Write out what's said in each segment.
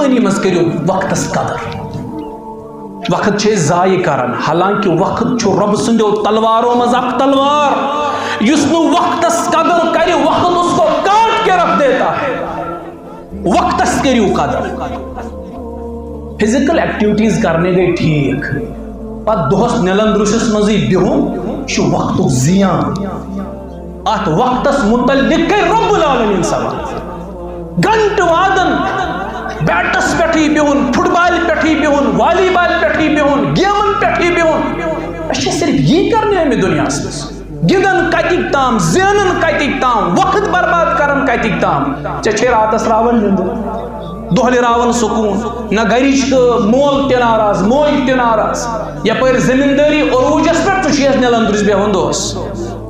جوانی مز کرو وقتس قدر. وقت چھے ضائع کران حالانکہ وقت چھو رب سندو تلواروں مز اک تلوار یس نو وقتس قدر کرے وقت اس کو کاٹ کے رکھ دیتا ہے. وقتس کریو قدر. فزیکل ایکٹیویٹیز کرنے گئی ٹھیک پت دہس نلن درشس مزی بہن چھ وقت زیان. ات وقتس متعلق رب العالمین سوال. گھنٹ وادن بیٹس پٹھی بہن فٹ بال پٹھی بہن والی بال پٹھی بہن گیمن پٹھی بہن. اچھا صرف یہ کرنے ہمیں دنیا مز گندن کتک تام زینن کتک تام وقت برباد کرن کتک تام. چھ راتس راون نندر دہلی راون سکون نہ گرچ مول تہ ناراض موج تہ ناراض یپر زمینداری عروجس پہ تو نلن درس بہن دہس.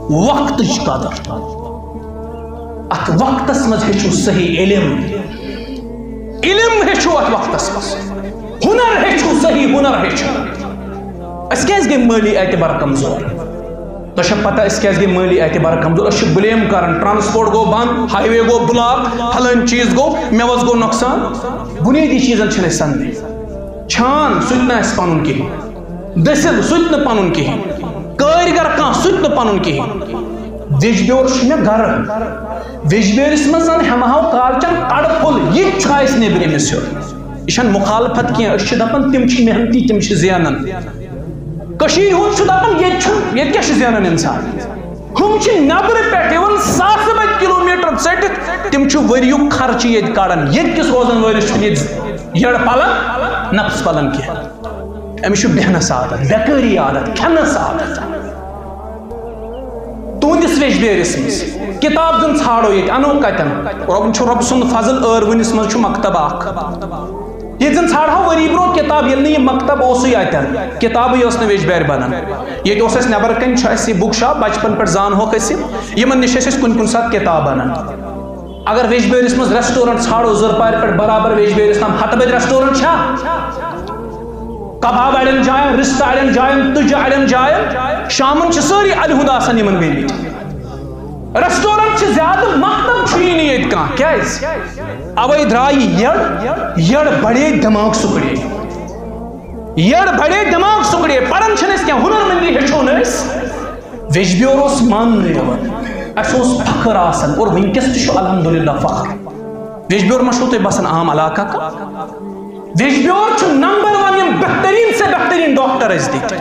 وقت قدر ات وقتس مز ہیچو صحیح علم ہیچو ات وقتس مز ہنر ہیچو صحیح ہنر ہیچو. اس کیس گئی مالی اعتبار کمزور. تو پتہ اس کیس گئی مالی اعتبار کمزور. اس بلیم کرن ٹرانسپورٹ گو بند ہائی وے گو بلاک پھلن چیز گو میوس گو نقصان. بنیادی چیزن چھن سننے چھان سہ اس پن کہین دسل سہ پن کہین کارگر کھانا سہ پن کہین. ویجبیور گھر ویجبیورس مز ہمہو کالچن کڑ پھل یہ نیبرمس یہ مخالفت کی دپان تم محنتی تم زینان. ہند دپان یہ کیا زینان انسان. ہم نبر پہ ساس بد کلو میٹر ٹھٹ تم وریک خرچ یہ کڑان یہ کس روزن ولس یڑ پلن نفس پلن کی. امس بیہنس عادت بیکاری عادت کھنس عادت. تہندس ویجبیرس مز کتاب زن ژھانڈو یہ انو کتن رب سند فضل ٲرونس مز مکتب اخ یہ زن ژھانڈو وری برو کتاب یل یہ مکتب اوسے اتن کتابی اس ویجبیر بنان. یہ اس نبر کن بک شاپ بچپن پہ زان ہوک یمن نش کن کن سات کتاب انان. اگر ویجبیرس مز ریسٹورنٹ ژھانڈو زرپار پہ برابر ویجبیرس تام ہتھ بد ریسٹورنٹ چھا کباب اڑین جائن رستہ اڑین جائن تج اڑین جائن شامن ساری الہد آسان یمن گمت. ریسٹورنٹ زیادہ مکتب یہ کیاز اوے درائی یڑ بڑے دماغ سکڑے یڑ بڑے دماغ سکڑے پرن چھنس کیا ہنر مندی ہیچھون ویجبیور اس مان اس فخر آسان اور ونکس تہ الحمدللہ فخر. ویجبیور ما چھو تہ باسان عام علاقہ کا. ویجبیور نمبر 1 یم بہترین سے بہترین ڈاکٹر دت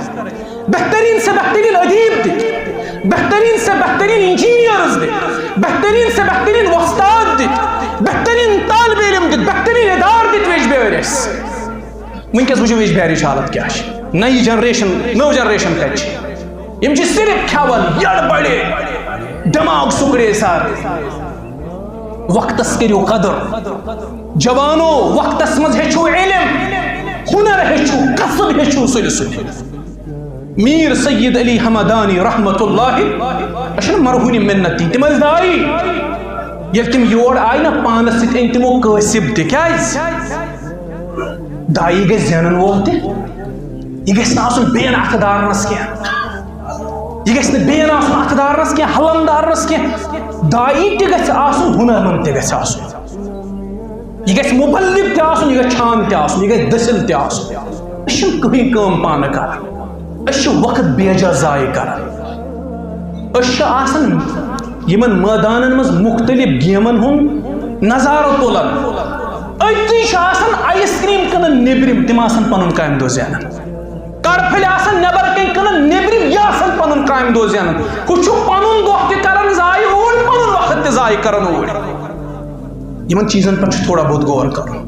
بہترین سے بہترین ادیب دت بہترین سے بہترین انجینئرز دت بہترین سے بہترین استاد دت بہترین طالب علم دت بہترین ادار دت ویجبیورس. ونکس وچھو ویجبیورچ حالت کیا نئی جنریشن نو جنریشن کت یم صرف کھیون یڑ بڑے دماغ سکڑے سارے. وقتس کریو قدر جوانو وقتس مز ہیچو علم ہنر ہیچو کسب ہیچو سلسل. میر سید علی حمدانی رحمت اللہ اشن مرہونی منتی تم دائی یل تم یور آئی نا پانس ست ان تمو قاسب تکیاز دائی گئی زینن وول تہ یہ گھس آسن بین اتھ دارنس کی یہ گھس بین آسن اتھ دارنس کی حلن دارنس کی. دائی تہ گھس آسن ہنرمند تہ گھس آسن یہ گھس مبلغ تہ آسن یہ گھس چھان تہ آسن یہ گھس دسل تہ آسن. اشن کہیں کام پانہ کران اس وقت بیجا ضائع کران. اس آسن یمن میدانن مز مختلف گیمن ہن نظارہ تلان اتی آسن آئس کریم کنن نیبرم تم آسن پنن کام دو زینان. کڑپھل آسن نیبر کن کنن نیبرم یہ آسن پنن کام دو زینان. کچھ پنن دہ تہ کران ضائع اور پنن وقت تہ ضائع کران اور یمن چیزن پر تھوڑا بہت غور کرو.